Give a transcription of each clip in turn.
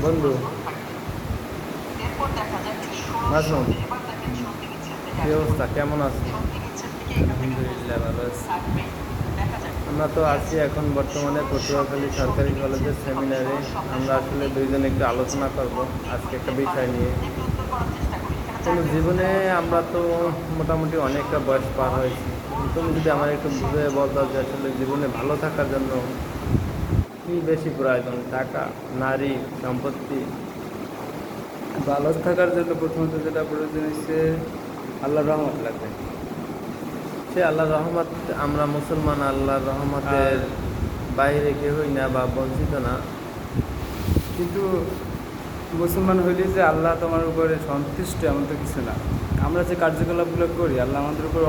বন্ধু মাসুম, কি অবস্থা, কেমন আছো? আলহামদুলিল্লাহ ভালো আছি। আমরা তো আছি এখন বর্তমানে পটুয়াখালী সরকারি কলেজের সেমিনারে। আমরা আসলে দুইজনে একটু আলোচনা করব আজকে একটা বিষয় নিয়ে। কিন্তু জীবনে আমরা তো মোটামুটি অনেকটা বয়স পার হয়েছি। তুমি যদি আমার একটু বুঝে বলতো যে আসলে জীবনে ভালো থাকার জন্য কি বেশি প্রয়োজন, টাকা, নারী, সম্পত্তি? ভালো থাকার জন্য প্রথমত যেটা প্রয়োজন হচ্ছে আল্লাহর রহমত লাগবে। সে আল্লাহর রহমত, আমরা মুসলমান, আল্লাহর আর রহমতের বাইরে কেউই না বা বঞ্চিত না। কিন্তু মুসলমান হইলে যে আল্লাহ তোমার উপরে সন্তুষ্ট এমন তো কিছু না। আমরা যে কার্যকলাপগুলো করি আল্লাহ আমাদের উপর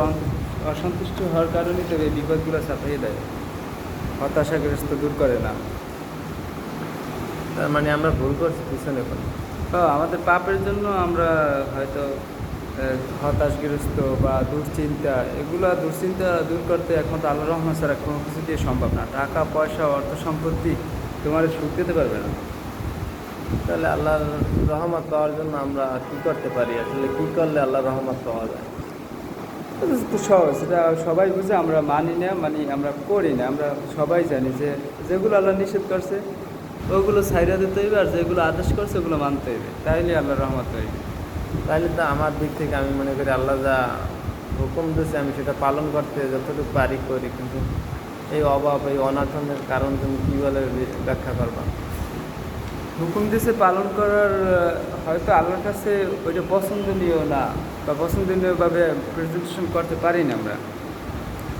অসন্তুষ্ট হওয়ার কারণেই তো এই বিপদগুলো চাপিয়ে দেয়, হতাশাগ্রস্ত দূর করে না। তার মানে আমরা ভুল করছি পিছনে কোনো? আমাদের পাপের জন্য আমরা হয়তো হতাশগ্রস্ত বা দুশ্চিন্তা, দুশ্চিন্তা দূর করতে একমাত্র আল্লাহ রহমান ছাড়া কোনো কিছু দিয়ে সম্ভব না। টাকা পয়সা অর্থ সম্পত্তি তোমার সুখ দিতে পারবে না। তাহলে আল্লাহর রহমত পাওয়ার জন্য আমরা কি করতে পারি, আসলে কি করলে আল্লাহর রহমত পাওয়া যায়? এটা তো সহজ, সেটা সবাই বুঝে, আমরা মানি না, আমরা করি না। আমরা সবাই জানি যে যেগুলো আল্লাহ নিষেধ করছে ওগুলো ছাইরা দিতে হইবে, আর যেগুলো আদেশ করছে ওগুলো মানতে হইবে, তাইলে আল্লাহ রহমত হইবে। তাহলে তো আমার দিক থেকে আমি মনে করি আল্লাহ যা হুকুম দিয়েছে আমি সেটা পালন করতে যতটুকু পারি করি, কিন্তু এই অভাব, এই অনাটনের কারণ তুমি কী বলে ব্যাখ্যা করবা? হুকুম দিছে পালন করার হয়তো আল্লাহর কাছে ওইটা পছন্দনীয় না, বা পছন্দনীয়ভাবে প্রেজেন্টেশন করতে পারি না আমরা।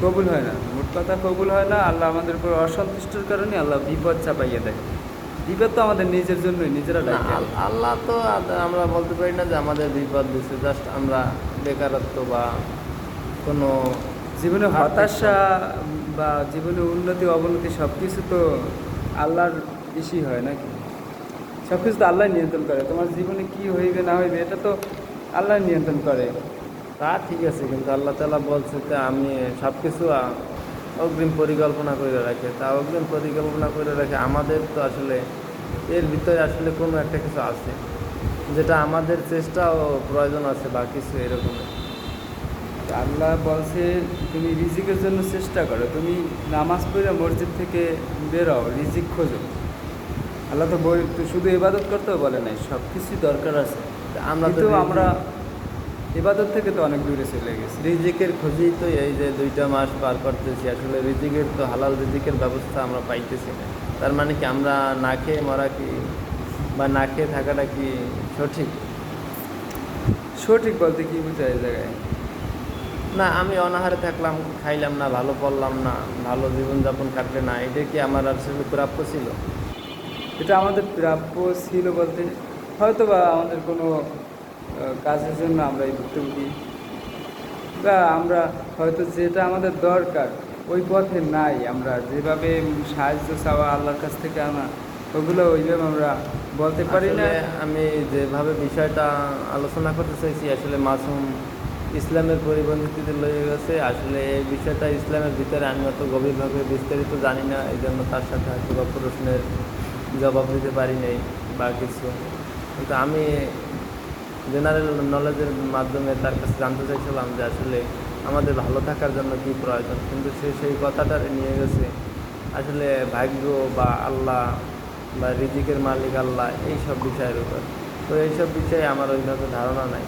কবুল হয় না, মোট কথা কবুল হয় না। আল্লাহ আমাদের উপর অসন্তুষ্টের কারণে আল্লাহ বিপদ চাপাইয়া দেয়। বিপদ তো আমাদের নিজের জন্যই, নিজেরা না, ডাইকে আনি। আল্লাহ তো আমরা বলতে পারি না যে আমাদের বিপদ দিচ্ছে, জাস্ট আমরা বেকারত্ব বা কোনো জীবনে আর্থিক হতাশা বা জীবনে উন্নতি অবনতি সব কিছু তো আল্লাহর ইসি হয় নাকি? সব কিছু তো আল্লাহ নিয়ন্ত্রণ করে। তোমার জীবনে কি হইবে না হইবে এটা তো আল্লাহ নিয়ন্ত্রণ করে। তা ঠিক আছে, কিন্তু আল্লাহ তাআলা বলছে যে আমি সব কিছু অগ্রিম পরিকল্পনা করে রাখি। তা অগ্রিম পরিকল্পনা করে রাখে আমাদের তো আসলে এর ভিতরে আসলে কোনো একটা কিছু আছে যেটা আমাদের চেষ্টা ও প্রয়োজন আছে বা কিছু এরকম। আল্লাহ বলছে তুমি রিজিকের জন্য চেষ্টা করো, তুমি নামাজ পড়ে মসজিদ থেকে বেরো, রিজিক খোঁজো। আল্লাহ তো তো শুধু ইবাদত করতেও বলে নাই, সব কিছুই দরকার আছে। আমরা তো কিন্তু আমরা ইবাদত থেকে তো অনেক দূরে চলে গেছি। রিজিকের খোঁজেই তো এই যে 2টা মাস পার করতেছি, আসলে রিজিকের তো হালাল রিজিকের ব্যবস্থা আমরা পাইতেছি না। তার মানে কি আমরা না খেয়ে মরা কি বা না খেয়ে থাকাটা কি সঠিক? সঠিক বলতে কি বোঝায় এই জায়গায়? না, আমি অনাহারে থাকলাম, খাইলাম না, ভালো পড়লাম না, ভালো জীবনযাপন কাটলে না, এটা কি আমার আসলে প্রাপ্য ছিল? এটা আমাদের প্রাপ্য ছিল বলতে হয়তো বা আমাদের কোনো কাজের জন্য আমরা এই ভুক্তভোগী, বা আমরা হয়তো যেটা আমাদের দরকার ওই পথে নাই, আমরা যেভাবে সাহায্য চাওয়া আল্লাহর কাছ থেকে আনা ওগুলো ওইভাবে আমরা বলতে পারি না। আসলে আমি যেভাবে বিষয়টা আলোচনা করতে চাইছি, আসলে মাসুম ইসলামের পরিপন্থীতে লয়ে গেছে। আসলে এই বিষয়টা ইসলামের ভিতরে আমি অত গভীরভাবে বিস্তারিত জানি না, এই জন্য তার সাথে হয়তো বা প্রশ্নের জবাব দিতে পারি নাই বা কিছু। কিন্তু আমি জেনারেল নলেজের মাধ্যমে তার কাছে জানতে চাইছিলাম যে আসলে আমাদের ভালো থাকার জন্য কী প্রয়োজন, কিন্তু সে সেই কথাটা নিয়ে গেছে আসলে ভাগ্য বা আল্লাহ বা রিজিকের মালিক আল্লাহ, এই সব বিষয়ের উপর। তো এইসব বিষয়ে আমার ওইভাবে ধারণা নাই।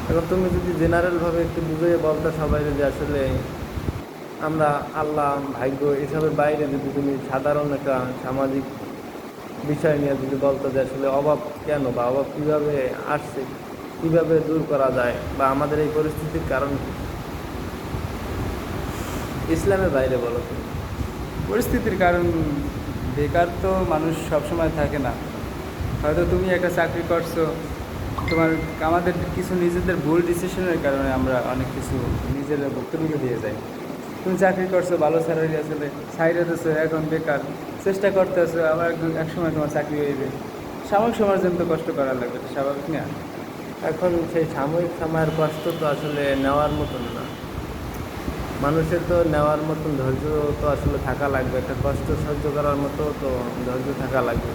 এখন তুমি যদি জেনারেলভাবে একটু বুঝিয়ে বলতে সবাই, যে আসলে আমরা আল্লাহ, ভাগ্য এসবের বাইরে যদি তুমি সাধারণ একটা সামাজিক বিষয় নিয়ে যদি বলতো যে আসলে অভাব কেন বা অভাব কীভাবে আসছে, কীভাবে দূর করা যায়, বা আমাদের এই পরিস্থিতির কারণ কি, ইসলামের বাইরে বলো তুমি। পরিস্থিতির কারণ, বেকার তো মানুষ সবসময় থাকে না। হয়তো তুমি একটা চাকরি করছো, তোমার আমাদের কিছু নিজেদের ভুল ডিসিশনের কারণে আমরা অনেক কিছু নিজেরা ভুক্তভোগী হয়ে যাই। তুমি চাকরি করছো, ভালো স্যালারি আসলে সাইডে দিছো, এখন বেকার, চেষ্টা করতেছো, আবার এক সময় তোমার চাকরি হইবে। সাময়িক সময়ের জন্য তো কষ্ট করা লাগবে, এটা স্বাভাবিক না? এখন সেই সাময়িক সময়ের কষ্ট তো আসলে নেওয়ার মতন না, মানুষের তো নেওয়ার মতন ধৈর্য তো আসলে থাকা লাগবে, একটা কষ্ট সহ্য করার মতো তো ধৈর্য থাকা লাগবে।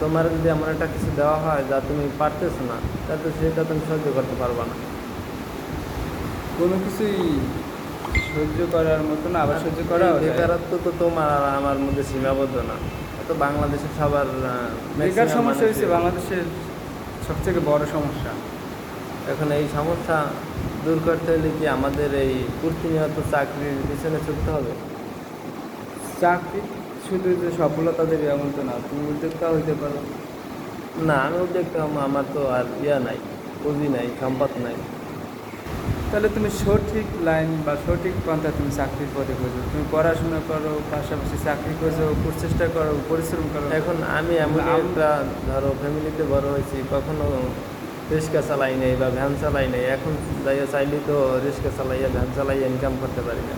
তোমার যদি এমন একটা কিছু দেওয়া হয় যা তুমি পারতেছো না, তাহলে সেটা তুমি সহ্য করতে পারবা না। কোনো কিছুই সহ্য করার মতো না, আবার সহ্য করাও এই যায়। বেকারত্ব তো তোমার আর আমার মধ্যে সীমাবদ্ধ না, তো বাংলাদেশের সবার বেকার maximum সমস্যা হচ্ছে মানুষই। বাংলাদেশের সবথেকে বড় সমস্যা। এখন এই সমস্যা দূর করতে হলে কি আমাদের এই প্রতিনিয়ত চাকরির পিছনে ছুটতে হবে? চাকরি শুধু যে সফলতা দেবে এমন তো না, তুমি উদ্যোক্তা হইতে পারো। না, আমি উদ্যোক্তা হবো, আমার তো আর নাই, পুঁজি নাই, সম্পদ নাই। তাহলে তুমি সঠিক লাইন বা সঠিক পন্থা তুমি চাকরির পথে খোঁজো, তুমি পড়াশোনা করো, পাশাপাশি চাকরি খোঁজো, প্রচেষ্টা করো, পরিশ্রম করো। এখন আমি এমন একটা ধরো ফ্যামিলিতে বড় হয়েছি, কখনো রিক্সা চালাই নাই বা ভ্যান চালাই নাই, এখন যাইয়া চাইলে তো রিক্সা চালাইয়া ভ্যান চালাইয়া ইনকাম করতে পারি না।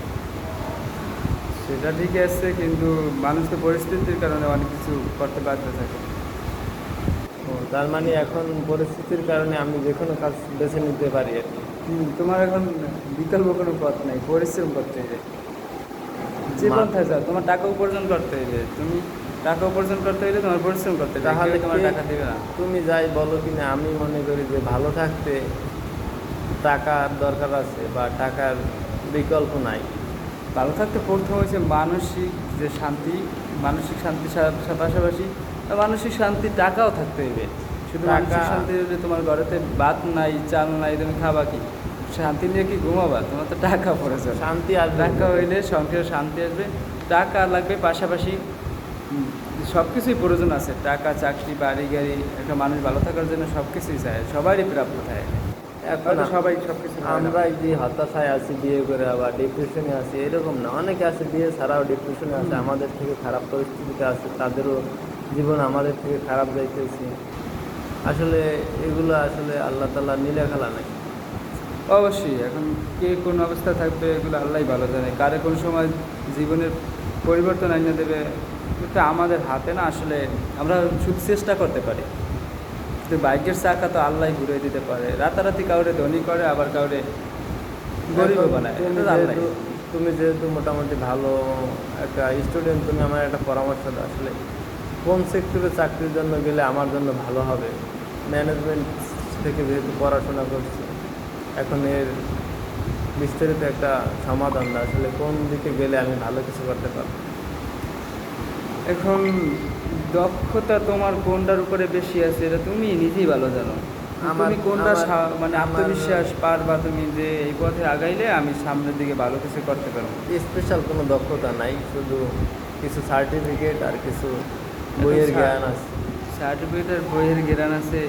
সেটা ঠিক আছে, কিন্তু মানুষ তো পরিস্থিতির কারণে অনেক কিছু করতে বাধ্য থাকে। তার মানে এখন পরিস্থিতির কারণে আমি যে কোনো কাজ বেছে নিতে পারি আর কি। তোমার এখন বিকল্প কোনো পথ নাই, পরিশ্রম করতে হবে। যে মা- পন্থায় যাও, তোমার টাকা উপার্জন করতে হবে। তুমি টাকা উপার্জন করতে হলে তোমার পরিশ্রম করতে হবে, তাহলে কেউ তোমার কে- টাকা দেবে না। তুমি যাই বলো কিনা, আমি মনে করি যে ভালো থাকতে টাকার দরকার আছে বা টাকার বিকল্প নাই। ভালো থাকতে প্রথম হচ্ছে মানসিক যে শান্তি, মানসিক শান্তির পাশাপাশি মানসিক শান্তি টাকাও থাকতে হবে। শুধু মানসিক টাকা- শান্তি হলে তোমার ঘরেতে ভাত নাই, চাল নাই, তুমি খাবা কি? শান্তি নিয়ে কি ঘুমাবা? তোমার তো টাকা প্রয়োজন। শান্তি আসবে টাকা হইলে সংসারে শান্তি আসবে। টাকা লাগবে, পাশাপাশি সব কিছুই প্রয়োজন আছে। টাকা, চাকরি, বাড়ি, গাড়ি, একটা মানুষ ভালো থাকার জন্য সব কিছুই চায়, সবারই প্রাপ্য থাকে। এখন হয়তো সবাই সব কিছু আমরা এই যে হতাশায় আছি বিয়ে করে আবার ডিপ্রেশনে আছি, এরকম না, অনেকে আছে বিয়ে ছাড়াও ডিপ্রেশনে আছে, আমাদের থেকে খারাপ পরিস্থিতিতে আছে, তাদেরও জীবন আমাদের থেকে খারাপ যাইতেছে। আসলে এগুলো আসলে আল্লাহ তাআলা নীলা খেলা নাই। অবশ্যই এখন কে কোন অবস্থায় থাকবে এগুলো আল্লাহই ভালো জানে। কারে কোন সময় জীবনের পরিবর্তন এনে দেবে এটা আমাদের হাতে না। আসলে আমরা শুধু চেষ্টা করতে পারি, কিন্তু ভাগ্যের চাকা তো আল্লাহই ঘুরে দিতে পারে। রাতারাতি কাউরে ধনী করে, আবার কাউরে গরিবও এখন বানায়। তুমি এটা তো আল্লাহই। তুমি যেহেতু মোটামুটি ভালো একটা স্টুডেন্ট, তুমি আমার একটা পরামর্শ দাও, আসলে কোন সেক্টরে চাকরির জন্য গেলে আমার জন্য ভালো হবে? ম্যানেজমেন্ট থেকে যেহেতু পড়াশোনা করছি, এখন এর বিস্তারিত একটা সমাধান দাও, আসলে কোন দিকে গেলে আমি ভালো কিছু করতে পারবো? এখন দক্ষতা তোমার কোনটার উপরে বেশি আছে এটা তুমি নিজেই ভালো জানো। তুমি কোনটা মানে আত্মবিশ্বাস পারবা তুমি যে এই পথে আগাইলে আমি সামনের দিকে ভালো কিছু করতে পারবো। স্পেশাল কোনো দক্ষতা নাই, শুধু কিছু সার্টিফিকেট আর কিছু বইয়ের জ্ঞান আছে। সার্টিফিকেট আর বইয়ের জ্ঞান আছে,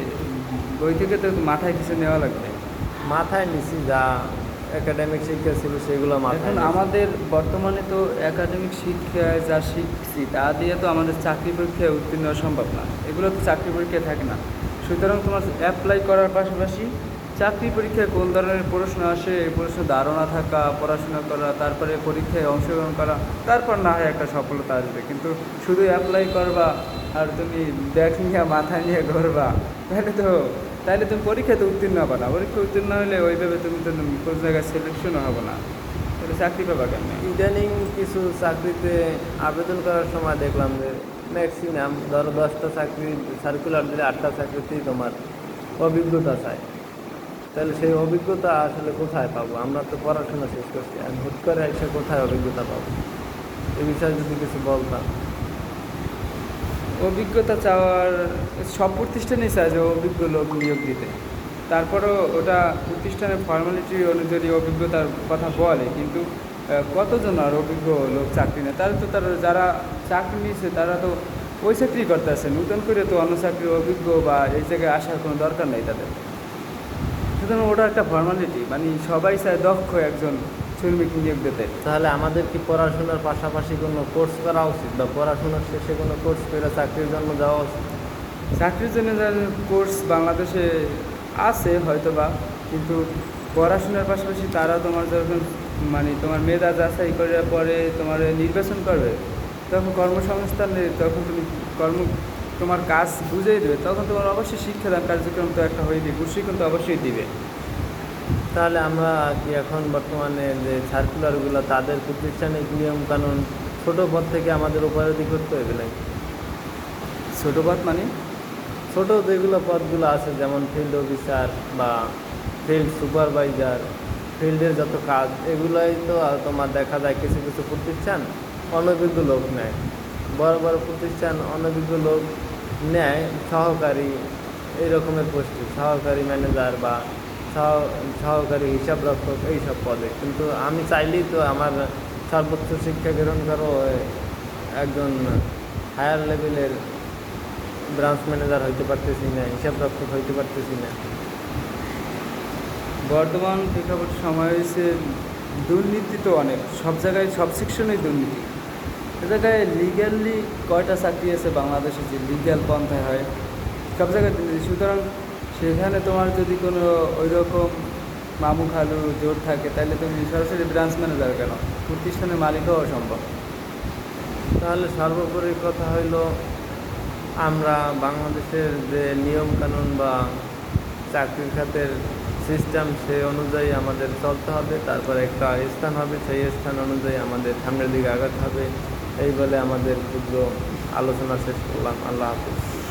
বই থেকে তো মাথায় কিছু নেওয়া লাগবে। মাথায় নিছি যা একাডেমিক শিক্ষা ছিল সেগুলো মাথায় এখন নিছি। আমাদের বর্তমানে তো একাডেমিক শিক্ষায় যা শিখছি তা দিয়ে তো আমাদের চাকরি পরীক্ষায় উত্তীর্ণ হওয়া সম্ভব না। এগুলো তো চাকরি পরীক্ষায় থাকে না। সুতরাং তোমার অ্যাপ্লাই করার পাশাপাশি চাকরি পরীক্ষায় কোন ধরনের প্রশ্ন আসে এই প্রশ্ন ধারণা থাকা, পড়াশোনা করা, তারপরে পরীক্ষায় অংশগ্রহণ করা, তারপর না হয় একটা সফলতা আসবে। কিন্তু শুধু অ্যাপ্লাই করবা আর তুমি ব্যাগ নিয়ে মাথায় নিয়ে ঘুরবা, তাহলে তুমি পরীক্ষাতে উত্তীর্ণ হবে না। পরীক্ষা উত্তীর্ণ হলে ওইভাবে তুমি তো কোনো জায়গায় সিলেকশনও হবে না, তাহলে চাকরি পাবা কেন? ইদানিং কিছু চাকরিতে আবেদন করার সময় দেখলাম যে ম্যাক্সিমাম ধরো 10টা চাকরি সার্কুলার দিলে 8টা চাকরিতেই তোমার অভিজ্ঞতা চাই। তাহলে সেই অভিজ্ঞতা আসলে কোথায় পাবো? আমরা তো পড়াশোনা শেষ করছি, আমি হুট করে এসে কোথায় অভিজ্ঞতা পাবো? এই বিষয়ে যদি কিছু বলতাম। অভিজ্ঞতা চাওয়ার সব প্রতিষ্ঠানই চায় যে অভিজ্ঞ লোক নিয়োগ দিতে। তারপরও ওটা প্রতিষ্ঠানের ফর্মালিটি অনুযায়ী অভিজ্ঞতার কথা বলে, কিন্তু কতজন আর অভিজ্ঞ লোক চাকরি নেয়? তারা যারা চাকরি নিয়েছে তারা তো ওই চাকরি করতে আসে, নতুন করে তো অন্য চাকরির অভিজ্ঞ বা এই জায়গায় আসার কোনো দরকার নেই তাদের। সুতরাং ওটা একটা ফর্মালিটি, মানে সবাই চায় দক্ষ একজন শ্রমিক নিয়োগ দিতে। তাহলে আমাদের কি পড়াশোনার পাশাপাশি কোনো কোর্স করা উচিত, বা পড়াশোনার শেষে কোনো কোর্স করে চাকরির জন্য যাওয়া উচিত? চাকরির জন্য কোর্স বাংলাদেশে আছে হয়তোবা, কিন্তু পড়াশোনার পাশাপাশি তারা তোমার যখন মানে তোমার মেধা যাচাই করার পরে তোমার নির্বাচন করবে, তখন কর্মসংস্থানে তখন তুমি কর্ম তোমার কাজ বুঝেই দেবে, তখন তোমার অবশ্যই শিক্ষাদান কার্যক্রম তো একটা হয়ে দিবে, প্রশিক্ষণ তো অবশ্যই দিবে। তাহলে আমরা কি এখন বর্তমানে যে সার্কুলারগুলো তাদের প্রতিষ্ঠানিক নিয়মকানুন ছোটো পদ থেকে আমাদের উপলব্ধি করতে হবে নাকি? ছোটো পদ মানে? ছোট যেগুলো পদগুলো আছে যেমন ফিল্ড অফিসার বা ফিল্ড সুপারভাইজার, ফিল্ডের যত কাজ এগুলোই তো তোমার দেখা যায় কিছু কিছু প্রতিষ্ঠান অনভিজ্ঞ লোক নেয়। বড় বড় প্রতিষ্ঠান অনভিজ্ঞ লোক নেয় সহকারী এই রকমের পোস্টে, সহকারী ম্যানেজার বা সহকারী হিসাবরক্ষক এইসব পদে। কিন্তু আমি চাইলেই তো আমার সর্বোচ্চ শিক্ষা গ্রহণ করো একজন হায়ার লেভেলের ব্রাঞ্চ ম্যানেজার হইতে পারতেছি না, হিসাবরক্ষক হইতে পারতেছি না। বর্তমান প্রেক্ষাপট সময় হয়েছে দুর্নীতি তো অনেক, সব জায়গায় সব সেকশনেই দুর্নীতি। এ জায়গায় লিগ্যালি কয়টা চাকরি আছে বাংলাদেশে যে লিগ্যাল পন্থায় হয়, সব জায়গায় দুর্নীতি। সুতরাং সেখানে তোমার যদি কোনো ওই রকম মামু খালু জোর থাকে তাহলে তুমি সরাসরি ব্রাঞ্চ ম্যানেজার কেন, প্রতিষ্ঠানের মালিক হওয়া সম্ভব। তাহলে সর্বোপরি কথা হইল আমরা বাংলাদেশের যে নিয়ম কানুন বা চাকরির খাতের সিস্টেম সে অনুযায়ী আমাদের চলতে হবে, তারপরে একটা স্থান হবে, সেই স্থান অনুযায়ী আমাদের সামনের দিকে আগাতে হবে। এই বলে আমাদের ক্ষুদ্র আলোচনা শেষ করলাম। আল্লাহ হাফিজ।